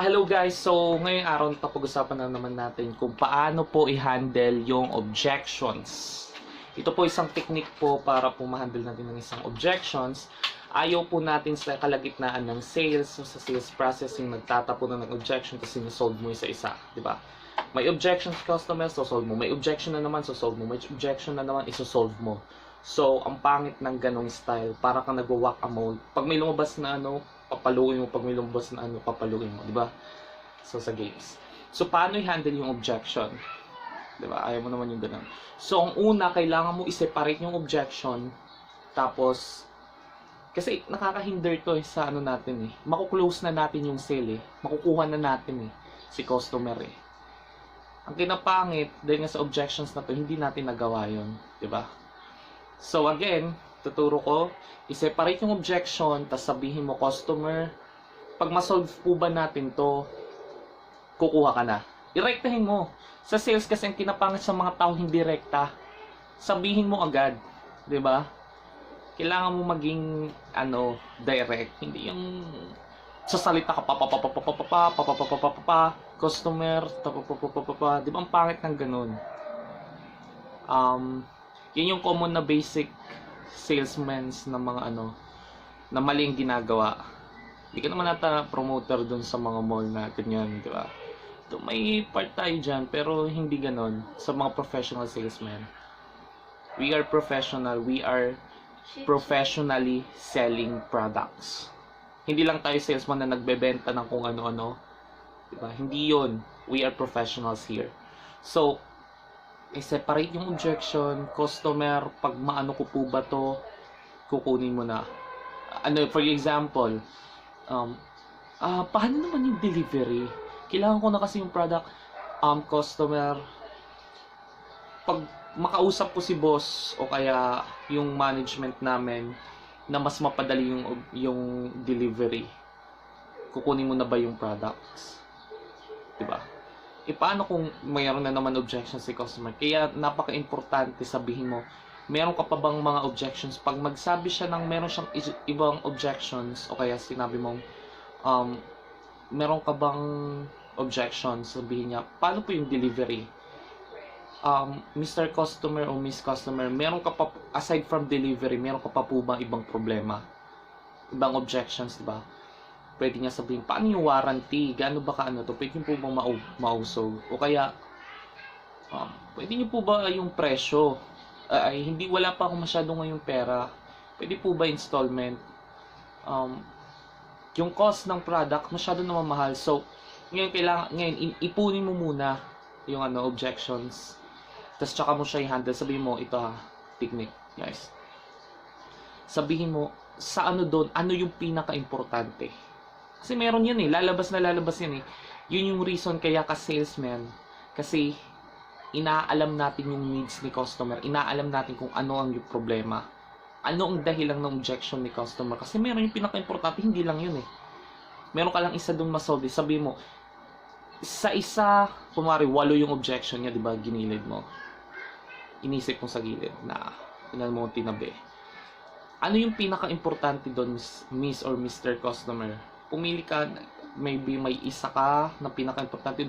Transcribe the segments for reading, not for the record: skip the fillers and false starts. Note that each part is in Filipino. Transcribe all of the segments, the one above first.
Hello guys! So, ngayong araw na pag-usapan na naman natin kung paano po i-handle yung objections. Ito po isang technique po para po ma-handle natin ng isang objections. Ayaw po natin sa kalagitnaan ng sales, so sa sales processing, nagtatapo na ng objection kasi na-solve mo isa-isa, di ba? May objections customer, so solve mo. May objection na naman, so solve mo. May objection na naman, iso-solve mo. So, ang pangit ng ganong style, para kang nagwa-whack-a-mole. Pag may lumabas na papaluin mo. Pag may lumabas na papaluin mo. Diba? So, sa games. So, paano i-handle yung objection? Diba? Ayaw mo naman yung ganun. So, ang una, kailangan mo i-separate yung objection. Tapos, kasi nakakahinder to sa natin Makuklose na natin yung sale Makukuha na natin si customer Ang kinapangit, dahil nga sa objections na to, hindi natin nagawa yun. Diba? So, again, tuturo ko, i-separate yung objection, tapos sabihin mo, customer, pag ma-solve po ba natin to, kukuha ka na. Direktahin mo. Sa sales kasi ang kinapangit sa mga tao hindi rekta. Sabihin mo agad. 'Di ba? Kailangan mo maging, direct. Hindi yung sasalita ka customer, di ba ang pangit ng ganun? Yun yung common na basic salesmen na mga na maling ginagawa. Hindi ka naman nata promoter dun sa mga mall na ganyan, di ba? So, may part tayo dyan, pero hindi ganon sa mga professional salesmen. We are professional, we are professionally selling products. Hindi lang tayo salesman na nagbebenta ng kung ano-ano. Diba? Hindi yun. We are professionals here. So, i-separate yung objection, customer, pag maano ko po ba to, kukunin mo na. For example, paano naman yung delivery? Kailangan ko na kasi yung product, customer, pag makausap po si boss o kaya yung management namin na mas mapadali yung delivery, kukunin mo na ba yung products? Diba? Paano kung mayroon na naman objections si customer? Kaya napaka-importante sabihin mo, meron ka pa bang mga objections? Pag magsabi siya ng meron siyang ibang objections o kaya sinabi mo, meron ka bang objections? Sabihin niya, paano po yung delivery? Mr. Customer o Miss Customer, meron ka pa, aside from delivery, meron ka pa po bang ibang problema? Ibang objections, diba? Pwede niya sabihin, paano yung warranty? Gaano ba to? Pwede niyo po bang mausog? O kaya, pwede niyo po ba yung presyo? Hindi, wala pa akong masyado ngayong pera. Pwede po ba installment? Yung cost ng product, masyado naman mahal. So, ngayon, ipunin mo muna yung objections. Tapos tsaka mo siya i-handle. Sabihin mo, ito technique, guys. Sabihin mo, sa doon, ano yung pinaka-importante? Kasi meron yan lalabas yan Yun yung reason kaya ka salesman. Kasi, inaalam natin yung needs ni customer. Inaalam natin kung ano ang yung problema. Ano ang dahilan ng objection ni customer. Kasi meron yung pinaka-importante, hindi lang yun Meron ka lang isa doon masolve. Sabihin mo, sa isa, kumari, 8 yung objection niya, di ba, ginilid mo. Inisip mo sa gilid na, tinan mo tinabi. Ano yung pinaka-importante doon, Miss or Mr. Customer? Pumili ka, maybe may isa ka na pinaka-importante, 2.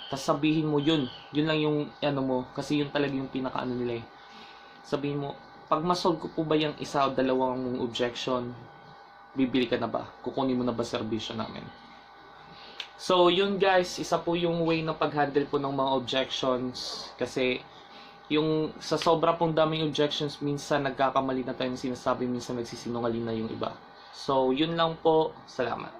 Tapos sabihin mo yun lang yung mo, kasi yun talaga yung pinaka nila Sabihin mo, pag masolve ko po ba yung isa o 2 objection, bibili ka na ba? Kukunin mo na ba serbisyo namin? So, yun guys, isa po yung way na pag-handle po ng mga objections. Kasi, yung sa sobra pong daming objections, minsan nagkakamali na tayo ng sinasabi, minsan nagsisinungaling na yung iba. So, yun lang po. Salamat.